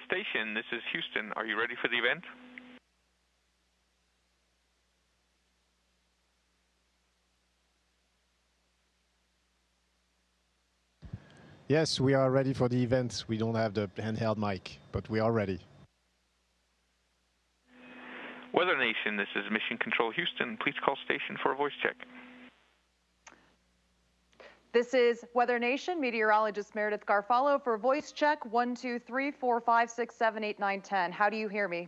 station. This is Houston. Are you ready for the event? Yes, we are ready for the event. We don't have the handheld mic, but we are ready. WeatherNation, this is Mission Control Houston. Please call station for a voice check. This is WeatherNation, meteorologist Meredith Garfalo for voice check 1, 2, 3, 4, 5, 6, 7, 8, 9, 10. How do you hear me?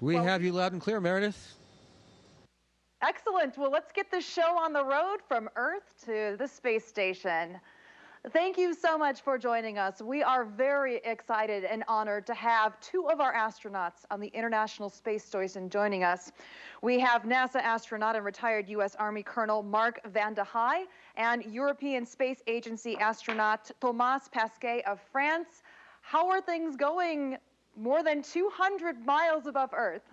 We have you loud and clear, Meredith. Excellent. Well, let's get the show on the road from Earth to the space station. Thank you so much for joining us. We are very excited and honored to have two of our astronauts on the International Space Station joining us. We have NASA astronaut and retired U.S. Army Colonel Mark Vande Hei and European Space Agency astronaut Thomas Pesquet of France. How are things going more than 200 miles above Earth?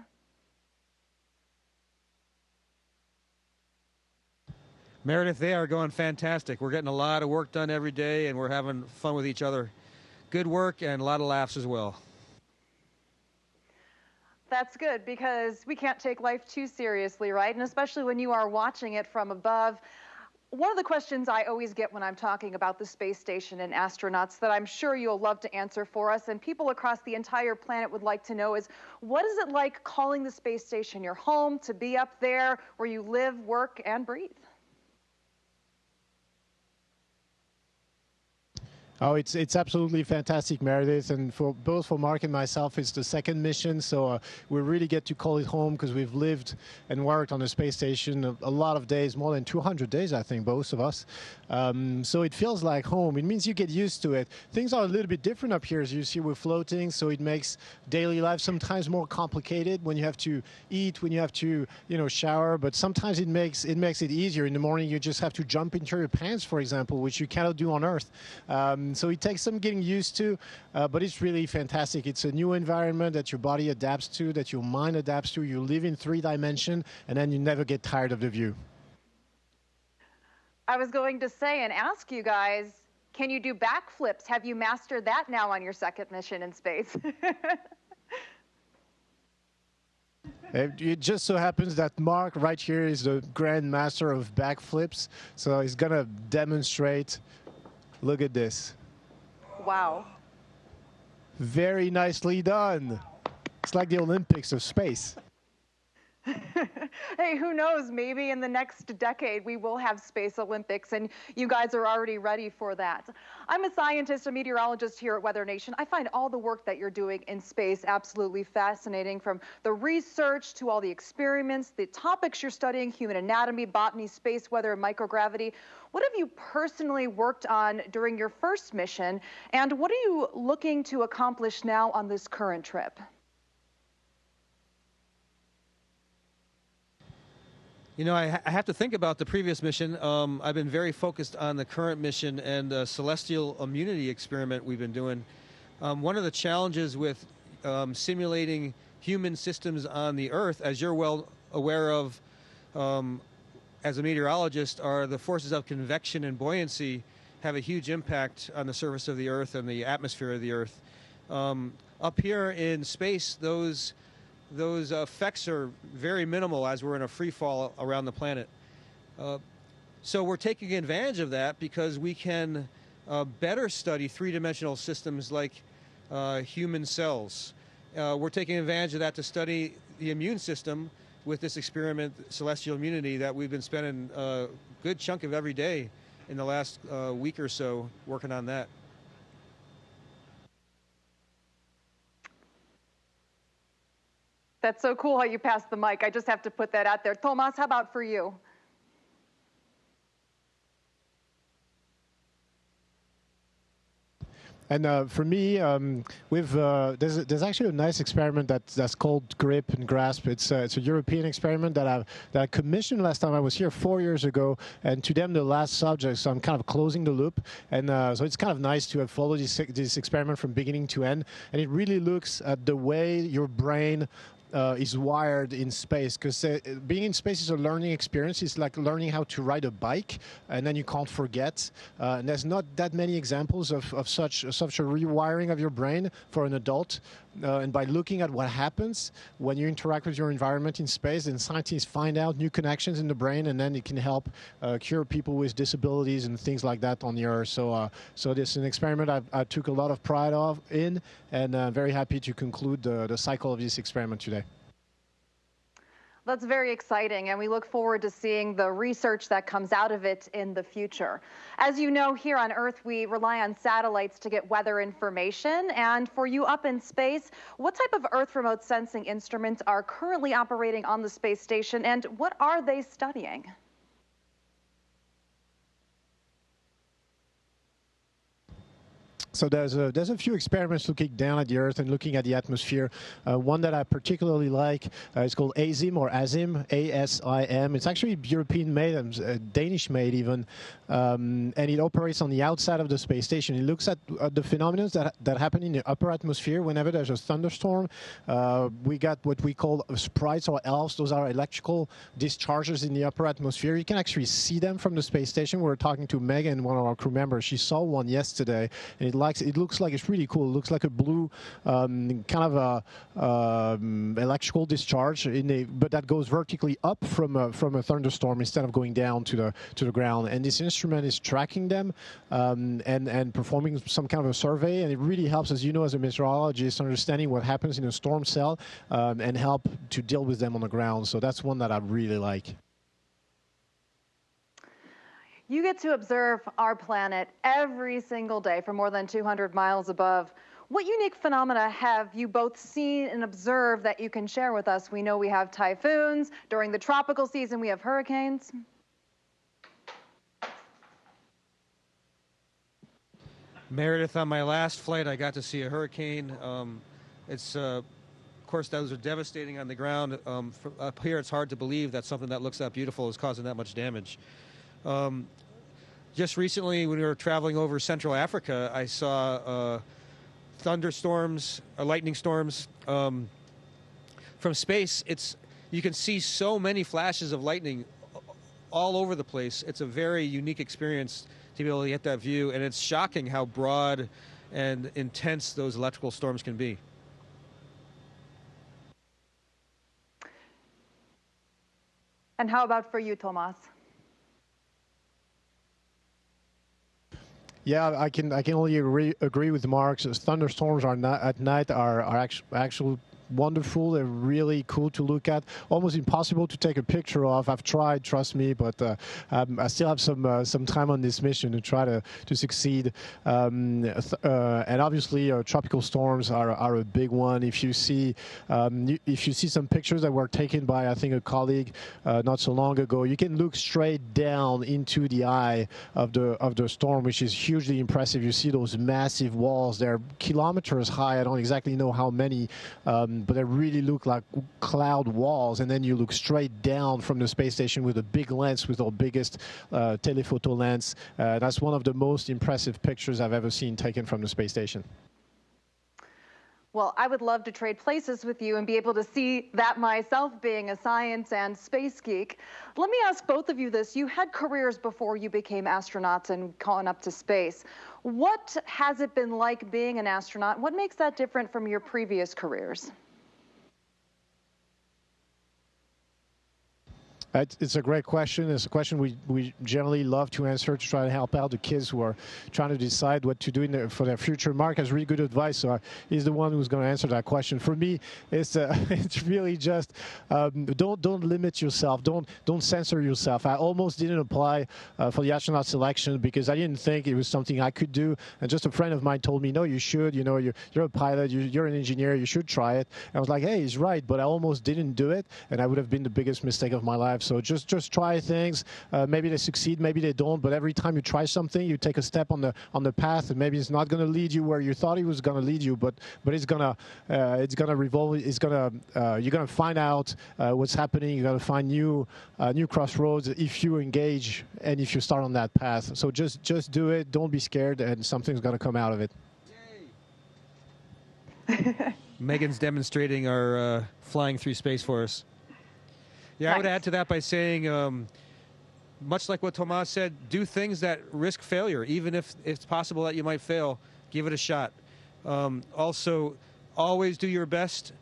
Meredith, they are going fantastic. We're getting a lot of work done every day, and we're having fun with each other. Good work and a lot of laughs as well. That's good, because we can't take life too seriously, right? And especially when you are watching it from above. One of the questions I always get when I'm talking about the space station and astronauts that I'm sure you'll love to answer for us, and people across the entire planet would like to know, is what is it like calling the space station your home, to be up there where you live, work, and breathe? Oh, it's absolutely fantastic, Meredith, and for both for Mark and myself, it's the second mission, so we really get to call it home because we've lived and worked on the space station a lot of days, more than 200 days, I think, both of us. So it feels like home. It means you get used to it. Things are a little bit different up here, as you see, we're floating, so it makes daily life sometimes more complicated when you have to eat, when you have to, shower, but sometimes it makes it easier. In the morning, you just have to jump into your pants, for example, which you cannot do on Earth. So it takes some getting used to, but it's really fantastic. It's a new environment that your body adapts to, that your mind adapts to. You live in 3 dimensions, and then you never get tired of the view. I was going to say and ask you guys, can you do backflips? Have you mastered that now on your second mission in space? It just so happens that Mark right here is the grand master of backflips, so he's going to demonstrate. Look at this. Wow. Very nicely done. It's like the Olympics of space. Hey, who knows? Maybe in the next decade we will have Space Olympics, and you guys are already ready for that. I'm a scientist, a meteorologist here at WeatherNation. I find all the work that you're doing in space absolutely fascinating, from the research to all the experiments, the topics you're studying, human anatomy, botany, space weather, and microgravity. What have you personally worked on during your first mission, and what are you looking to accomplish now on this current trip? I have to think about the previous mission. I've been very focused on the current mission and the celestial immunity experiment we've been doing. One of the challenges with simulating human systems on the Earth, as you're well aware of as a meteorologist, are the forces of convection and buoyancy have a huge impact on the surface of the Earth and the atmosphere of the Earth. Up here in space, those effects are very minimal as we're in a free fall around the planet. So we're taking advantage of that because we can better study 3-dimensional systems like human cells. We're taking advantage of that to study the immune system with this experiment, celestial immunity, that we've been spending a good chunk of every day in the last week or so working on that. That's so cool how you passed the mic. I just have to put that out there. Thomas, how about for you? And for me, there's actually a nice experiment that's called Grip and Grasp. It's a European experiment that I commissioned last time I was here 4 years ago, and to them the last subject. So I'm kind of closing the loop, and so it's kind of nice to have followed this experiment from beginning to end. And it really looks at the way your brain is wired in space, because being in space is a learning experience. It's like learning how to ride a bike, and then you can't forget. And there's not that many examples of such a rewiring of your brain for an adult. And by looking at what happens when you interact with your environment in space, then scientists find out new connections in the brain, and then it can help cure people with disabilities and things like that on the Earth. So this is an experiment I took a lot of pride in, and very happy to conclude the cycle of this experiment today. That's very exciting, and we look forward to seeing the research that comes out of it in the future. As you know, here on Earth, we rely on satellites to get weather information. And for you up in space, what type of Earth remote sensing instruments are currently operating on the space station, and what are they studying? So there's a few experiments looking down at the Earth and looking at the atmosphere. One that I particularly like is called ASIM, or ASIM, A-S-I-M. It's actually European-made, Danish-made even, and it operates on the outside of the space station. It looks at the phenomena that happen in the upper atmosphere whenever there's a thunderstorm. We got what we call sprites or elves. Those are electrical discharges in the upper atmosphere. You can actually see them from the space station. We were talking to Megan, one of our crew members. She saw one yesterday, and it looks like it's really cool. It looks like a blue kind of a electrical discharge, but that goes vertically up from a thunderstorm instead of going down to the ground. And this instrument is tracking them and performing some kind of a survey. And it really helps, as you know, as a meteorologist, understanding what happens in a storm cell and help to deal with them on the ground. So that's one that I really like. You get to observe our planet every single day for more than 200 miles above. What unique phenomena have you both seen and observed that you can share with us? We know we have typhoons. During the tropical season, we have hurricanes. Meredith, on my last flight, I got to see a hurricane. Of course, those are devastating on the ground. Up here, it's hard to believe that something that looks that beautiful is causing that much damage. Just recently, when we were traveling over Central Africa, I saw thunderstorms, lightning storms. From space, you can see so many flashes of lightning all over the place. It's a very unique experience to be able to get that view, and it's shocking how broad and intense those electrical storms can be. And how about for you, Thomas? Yeah, I can only agree with Mark. Thunderstorms at night are actually wonderful. They're really cool to look at. Almost impossible to take a picture of. I've tried, trust me, but I still have some time on this mission to try to succeed. And obviously, tropical storms are a big one. If you see some pictures that were taken by, I think, a colleague not so long ago, you can look straight down into the eye of the storm, which is hugely impressive. You see those massive walls. They're kilometers high. I don't exactly know how many. But they really look like cloud walls, and then you look straight down from the space station with a big lens, with our biggest telephoto lens. That's one of the most impressive pictures I've ever seen taken from the space station. Well, I would love to trade places with you and be able to see that myself, being a science and space geek. Let me ask both of you this. You had careers before you became astronauts and gone up to space. What has it been like being an astronaut? What makes that different from your previous careers? It's a great question. It's a question we generally love to answer to try to help out the kids who are trying to decide what to do for their future. Mark has really good advice, so he's the one who's going to answer that question. For me, it's really just don't limit yourself. Don't censor yourself. I almost didn't apply for the astronaut selection because I didn't think it was something I could do. And just a friend of mine told me, no, you should. You know, you're a pilot. You're an engineer. You should try it. And I was like, hey, he's right. But I almost didn't do it, and I would have been the biggest mistake of my life. So just try things. Maybe they succeed, maybe they don't. But every time you try something, you take a step on the path, and maybe it's not going to lead you where you thought it was going to lead you. But it's gonna revolve. You're gonna find out what's happening. You're gonna find new crossroads if you engage and if you start on that path. So just do it. Don't be scared, and something's gonna come out of it. Megan's demonstrating our flying through space for us. Yeah, Nice. I would add to that by saying, much like what Tomas said, do things that risk failure. Even if it's possible that you might fail, give it a shot. Also, always do your best,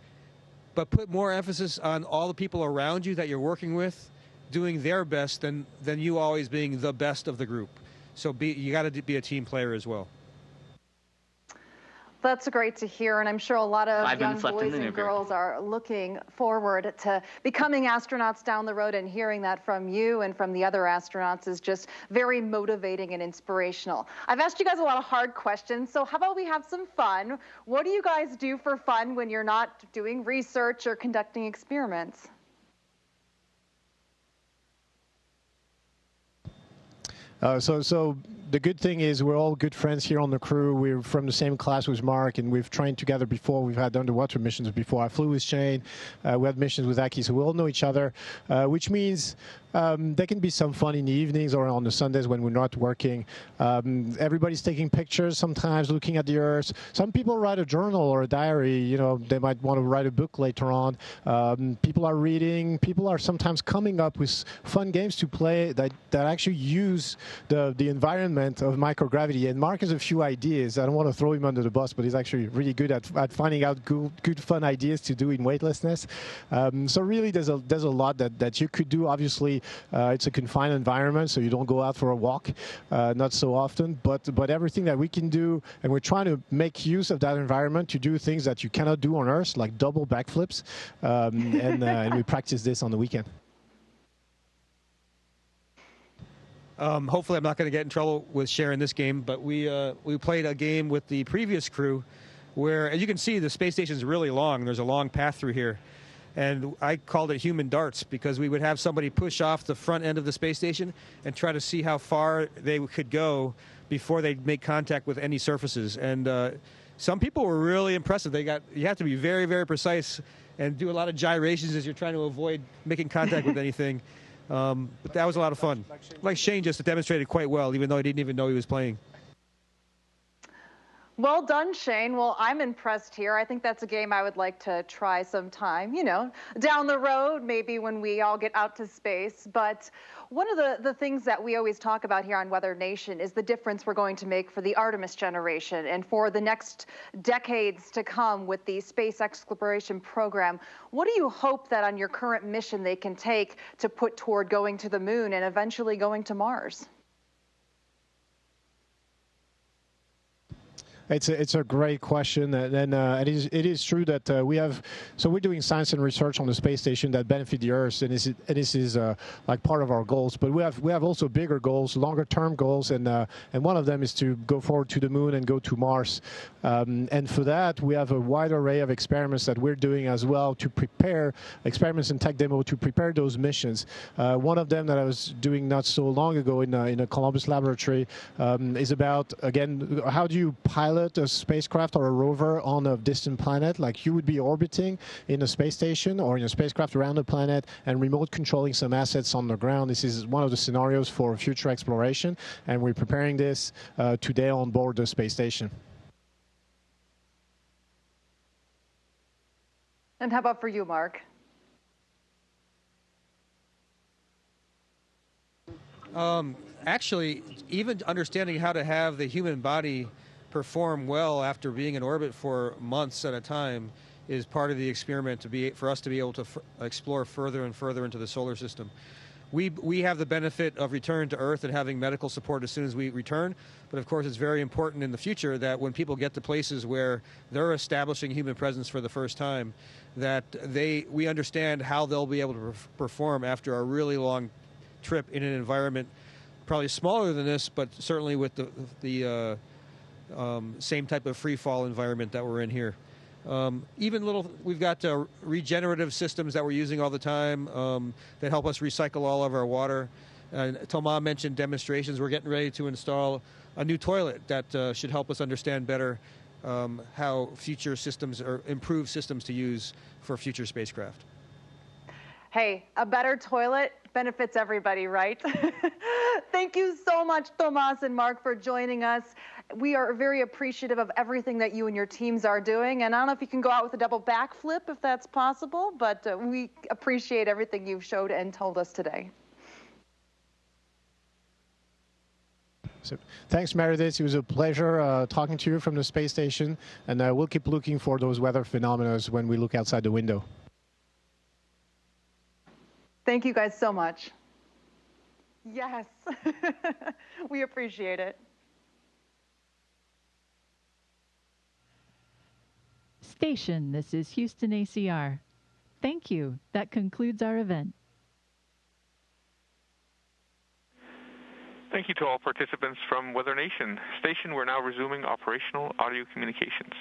but put more emphasis on all the people around you that you're working with doing their best than you always being the best of the group. So you got to be a team player as well. That's great to hear, and I'm sure a lot of young boys and girls are looking forward to becoming astronauts down the road, and hearing that from you and from the other astronauts is just very motivating and inspirational. I've asked you guys a lot of hard questions, so how about we have some fun? What do you guys do for fun when you're not doing research or conducting experiments? So the good thing is we're all good friends here on the crew. We're from the same class with Mark, and we've trained together before. We've had underwater missions before. I flew with Shane. We had missions with Aki, so we all know each other, which means there can be some fun in the evenings or on the Sundays when we're not working. Everybody's taking pictures sometimes, looking at the Earth. Some people write a journal or a diary. You know, they might want to write a book later on. People are reading. People are sometimes coming up with fun games to play that actually use the environment of microgravity. And Mark has a few ideas. I don't want to throw him under the bus, but he's actually really good at finding out good fun ideas to do in weightlessness. So really, there's a lot that you could do. Obviously, it's a confined environment, so you don't go out for a walk, not so often. But everything that we can do, and we're trying to make use of that environment to do things that you cannot do on Earth, like double backflips, and we practice this on the weekend. Hopefully I'm not going to get in trouble with sharing this game, but we played a game with the previous crew where, as you can see, the space station is really long. There's a long path through here. And I called it human darts because we would have somebody push off the front end of the space station and try to see how far they could go before they'd make contact with any surfaces. And some people were really impressive. You have to be very, very precise and do a lot of gyrations as you're trying to avoid making contact with anything. But that was a lot of fun. Like Shane just demonstrated quite well, even though he didn't even know he was playing. Well done, Shane. Well, I'm impressed here. I think that's a game I would like to try sometime, you know, down the road, maybe when we all get out to space. But one of the things that we always talk about here on Weather Nation is the difference we're going to make for the Artemis generation and for the next decades to come with the space exploration program. What do you hope that on your current mission they can take to put toward going to the moon and eventually going to Mars? It's a great question, and it is true that we're doing science and research on the space station that benefit the Earth, and this is like part of our goals. But we have also bigger goals, longer term goals, and one of them is to go forward to the moon and go to Mars. And for that, we have a wide array of experiments that we're doing as well to prepare experiments and tech demo to prepare those missions. One of them that I was doing not so long ago in a Columbus laboratory is about, again, how do you pilot a spacecraft or a rover on a distant planet? Like you would be orbiting in a space station or in a spacecraft around the planet and remote controlling some assets on the ground. This is one of the scenarios for future exploration, and we're preparing this today on board the space station. And how about for you, Mark? Actually, even understanding how to have the human body perform well after being in orbit for months at a time is part of the experiment for us to be able to explore further and further into the solar system. We have the benefit of return to Earth and having medical support as soon as we return, but of course it's very important in the future that when people get to places where they're establishing human presence for the first time, that we understand how they'll be able to perform after a really long trip in an environment probably smaller than this, but certainly with the same type of free fall environment that we're in here. We've got regenerative systems that we're using all the time that help us recycle all of our water. Thomas mentioned demonstrations. We're getting ready to install a new toilet that should help us understand better how future systems or improved systems to use for future spacecraft. Hey, a better toilet benefits everybody, right? Thank you so much, Tomas and Mark, for joining us. We are very appreciative of everything that you and your teams are doing. And I don't know if you can go out with a double backflip if that's possible, but we appreciate everything you've showed and told us today. So, thanks, Meredith. It was a pleasure talking to you from the space station, and we'll keep looking for those weather phenomena when we look outside the window. Thank you guys so much. Yes, we appreciate it. Station, this is Houston ACR. Thank you. That concludes our event. Thank you to all participants from WeatherNation. Station, we're now resuming operational audio communications.